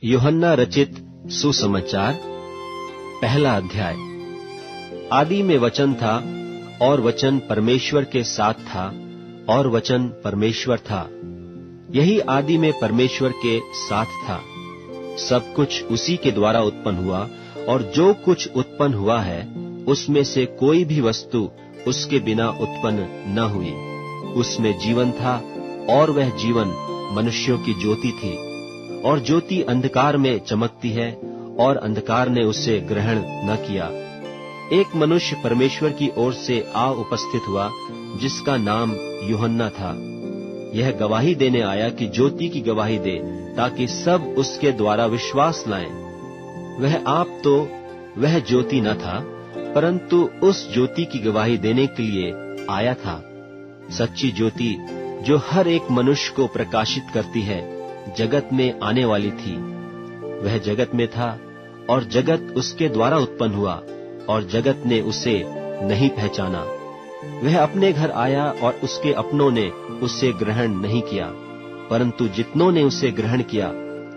यूहन्ना रचित सुसमाचार, पहला अध्याय। आदि में वचन था, और वचन परमेश्वर के साथ था, और वचन परमेश्वर था। यही आदि में परमेश्वर के साथ था। सब कुछ उसी के द्वारा उत्पन्न हुआ, और जो कुछ उत्पन्न हुआ है उसमें से कोई भी वस्तु उसके बिना उत्पन्न न हुई। उसमें जीवन था, और वह जीवन मनुष्यों की ज्योति थी। और ज्योति अंधकार में चमकती है, और अंधकार ने उसे ग्रहण न किया। एक मनुष्य परमेश्वर की ओर से आ उपस्थित हुआ, जिसका नाम यूहन्ना था। यह गवाही देने आया कि ज्योति की गवाही दे, ताकि सब उसके द्वारा विश्वास लाएं। वह आप तो वह ज्योति न था, परंतु उस ज्योति की गवाही देने के लिए आया था। सच्ची ज्योति, जो हर एक मनुष्य को प्रकाशित करती है, जगत में आने वाली थी। वह जगत में था, और जगत उसके द्वारा उत्पन्न हुआ, और जगत ने उसे नहीं पहचाना। वह अपने घर आया, और उसके अपनों ने उसे ग्रहण नहीं किया। परंतु जितनों ने उसे ग्रहण किया,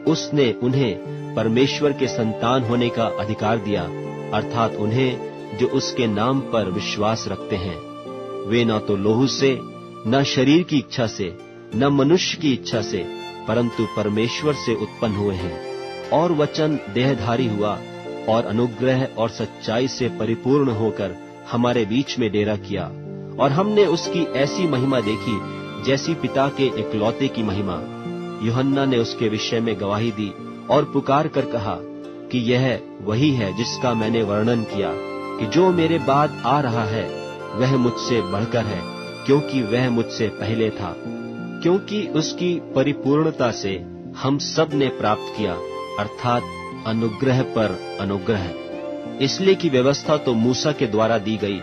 उसने उन्हें परमेश्वर के संतान होने का अधिकार दिया, अर्थात उन्हें जो उसके नाम पर विश्वास रखते हैं। वे न तो लोहू से, न शरीर की इच्छा से, न मनुष्य की इच्छा से, परंतु परमेश्वर से उत्पन्न हुए हैं। और वचन देहधारी हुआ, और अनुग्रह और सच्चाई से परिपूर्ण होकर हमारे बीच में डेरा किया। और हमने उसकी ऐसी महिमा देखी, जैसी पिता के इकलौते की महिमा। यूहन्ना ने उसके विषय में गवाही दी, और पुकार कर कहा कि यह वही है जिसका मैंने वर्णन किया, कि जो मेरे बाद आ रहा है वह मुझसे बढ़कर है, क्योंकि वह मुझसे पहले था। क्योंकि उसकी परिपूर्णता से हम सब ने प्राप्त किया, अर्थात अनुग्रह पर अनुग्रह। इसलिए कि व्यवस्था तो मूसा के द्वारा दी गई,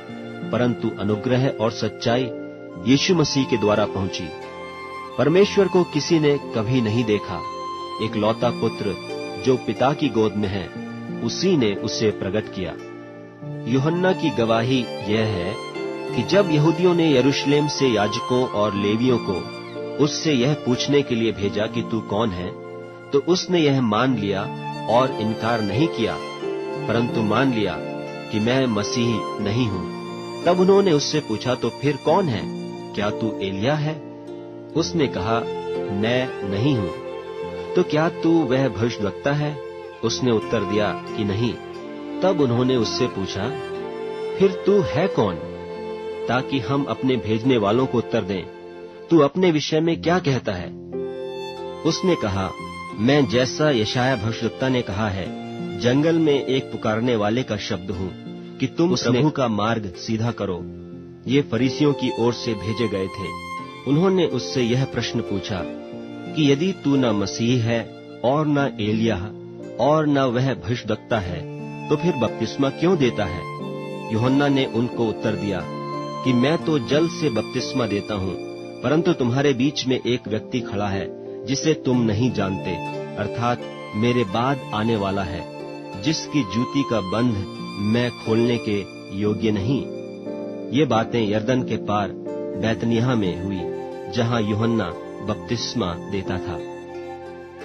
परंतु अनुग्रह और सच्चाई यीशु मसीह के द्वारा पहुंची। परमेश्वर को किसी ने कभी नहीं देखा। इकलौता पुत्र जो पिता की गोद में है, उसी ने उसे प्रकट किया। यूहन्ना की गवाही यह है कि जब यहूदियों ने यरूशलेम से याजकों और लेवियों को उससे यह पूछने के लिए भेजा कि तू कौन है, तो उसने यह मान लिया और इनकार नहीं किया, परंतु मान लिया कि मैं मसीह नहीं हूँ। तब उन्होंने उससे पूछा, तो फिर कौन है? क्या तू एलिया है? उसने कहा, मैं नहीं हूँ। तो क्या तू वह भविष्यद्वक्ता है? उसने उत्तर दिया कि नहीं। तब उन्होंने उससे पूछा, फिर तू है कौन, ताकि हम अपने भेजने वालों को उत्तर दें। तू अपने विषय में क्या कहता है? उसने कहा, मैं जैसा यशाया भविष्यद्वक्ता ने कहा है, जंगल में एक पुकारने वाले का शब्द हूँ कि तुम प्रभु का मार्ग सीधा करो। ये फरीसियों की ओर से भेजे गए थे। उन्होंने उससे यह प्रश्न पूछा कि यदि तू न मसीह है, और न एलिया, और न वह भविष्यद्वक्ता है, तो फिर बपतिस्मा क्यों देता है? यूहन्ना ने उनको उत्तर दिया कि मैं तो जल से बपतिस्मा देता हूँ, परंतु तुम्हारे बीच में एक व्यक्ति खड़ा है जिसे तुम नहीं जानते, अर्थात मेरे बाद आने वाला है, जिसकी जूती का बंध मैं खोलने के योग्य नहीं। ये बातें यरदन के पार बैतनिय्याह में हुई, जहाँ यूहन्ना बपतिस्मा देता था।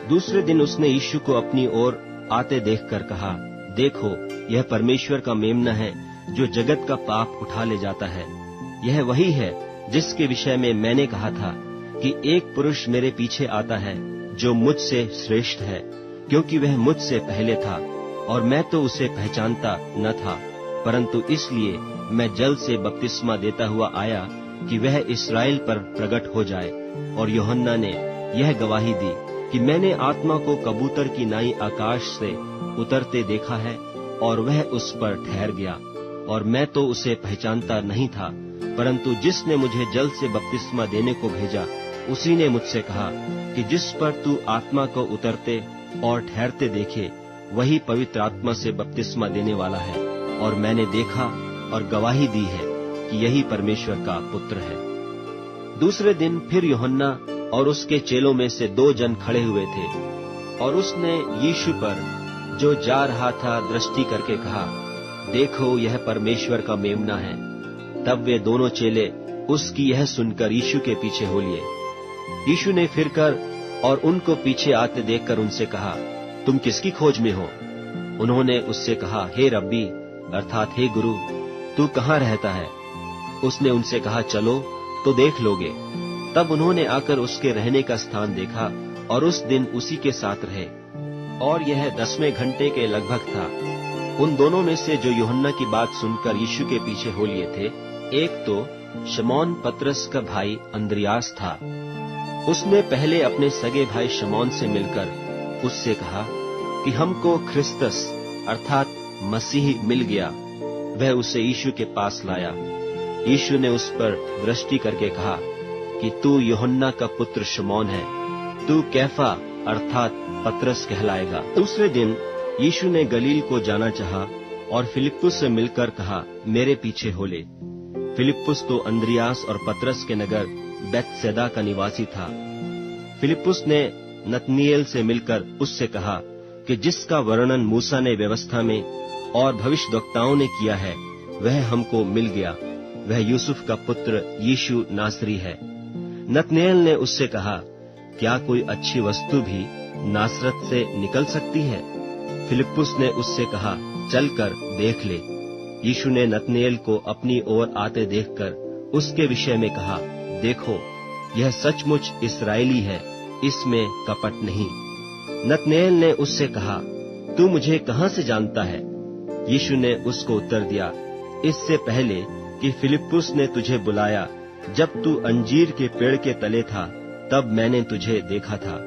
दूसरे दिन उसने यीशु को अपनी ओर आते देखकर कहा, देखो, यह परमेश्वर का मेम्ना है, जो जगत का पाप उठा ले जाता है। यह वही है जिसके विषय में मैंने कहा था कि एक पुरुष मेरे पीछे आता है, जो मुझसे श्रेष्ठ है, क्योंकि वह मुझसे पहले था, और मैं तो उसे पहचानता न था, परंतु इसलिए मैं जल से बपतिस्मा देता हुआ आया कि वह इस्राएल पर प्रकट हो जाए। और यूहन्ना ने यह गवाही दी कि मैंने आत्मा को कबूतर की नाई आकाश से उतरते देखा है, और वह उस पर ठहर गया। और मैं तो उसे पहचानता नहीं था, परंतु जिसने मुझे जल से बपतिस्मा देने को भेजा, उसी ने मुझसे कहा कि जिस पर तू आत्मा को उतरते और ठहरते देखे, वही पवित्र आत्मा से बपतिस्मा देने वाला है। और मैंने देखा और गवाही दी है कि यही परमेश्वर का पुत्र है। दूसरे दिन फिर यूहन्ना और उसके चेलों में से 2 जन खड़े हुए थे, और उसने यीशु पर जो जा रहा था दृष्टि करके कहा, देखो, यह परमेश्वर का मेम्ना है। तब वे दोनों चेले उसकी यह सुनकर यीशु के पीछे हो लिए। यीशु ने फिरकर और उनको पीछे आते देखकर उनसे कहा, तुम किसकी खोज में हो? उन्होंने उससे कहा, हे रब्बी अर्थात हे गुरु, तू कहाँ रहता है? उसने उनसे कहा, चलो तो देख लोगे। तब उन्होंने आकर उसके रहने का स्थान देखा और उस दिन उसी के साथ रहे। और यह 10वें घंटे के लगभग था। उन दोनों में से जो यूहन्ना की बात सुनकर यीशु के पीछे हो लिए थे, एक तो शमौन पतरस का भाई अंद्रियास था। उसने पहले अपने सगे भाई शमौन से मिलकर उससे कहा कि हमको ख्रिस्तस अर्थात मसीह मिल गया। वह उसे यीशु के पास लाया। यीशु ने उस पर दृष्टि करके कहा कि तू यूहन्ना का पुत्र शमौन है, तू कैफा अर्थात पतरस कहलाएगा। दूसरे दिन यीशु ने गलील को जाना चाहा और फिलिप्पुस से मिलकर कहा, मेरे पीछे हो ले। फिलिप्पुस तो अंद्रियास और पतरस के नगर बेतसैदा का निवासी था। फिलिप्पुस ने नतनीएल से मिलकर उससे कहा कि जिसका वर्णन मूसा ने व्यवस्था में और भविष्यद्वक्ताओं ने किया है, वह हमको मिल गया। वह यूसुफ का पुत्र यीशु नासरी है। नतनीएल ने उससे कहा, क्या कोई अच्छी वस्तु भी नासरत से निकल सकती है? फिलिप्पुस ने उससे कहा, चलकर देख ले। यीशु ने नतनीएल को अपनी ओर आते देखकर उसके विषय में कहा, देखो, यह सचमुच इस्राएली है, इसमें कपट नहीं। नतनीएल ने उससे कहा, तू मुझे कहाँ से जानता है? यीशु ने उसको उत्तर दिया, इससे पहले कि फिलिप्पुस ने तुझे बुलाया, जब तू अंजीर के पेड़ के तले था, तब मैंने तुझे देखा था।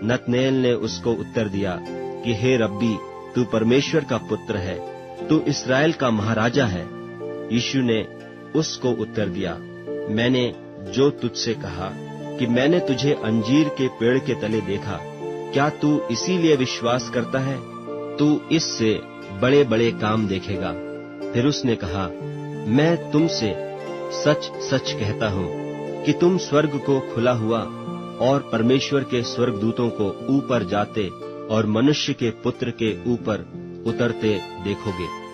नतनीएल ने उसको उत्तर दिया कि हे रब्बी, तू परमेश्वर का पुत्र है, तू इस्राएल का महाराजा है। यीशु ने उसको उत्तर दिया, मैंने जो तुझसे कहा कि मैंने तुझे अंजीर के पेड़ के तले देखा, क्या तू इसीलिए विश्वास करता है? तू इससे बड़े बड़े काम देखेगा। फिर उसने कहा, मैं तुमसे सच सच कहता हूँ कि तुम स्वर्ग को खुला हुआ और परमेश्वर के स्वर्गदूतों को ऊपर जाते और मनुष्य के पुत्र के ऊपर उतरते देखोगे।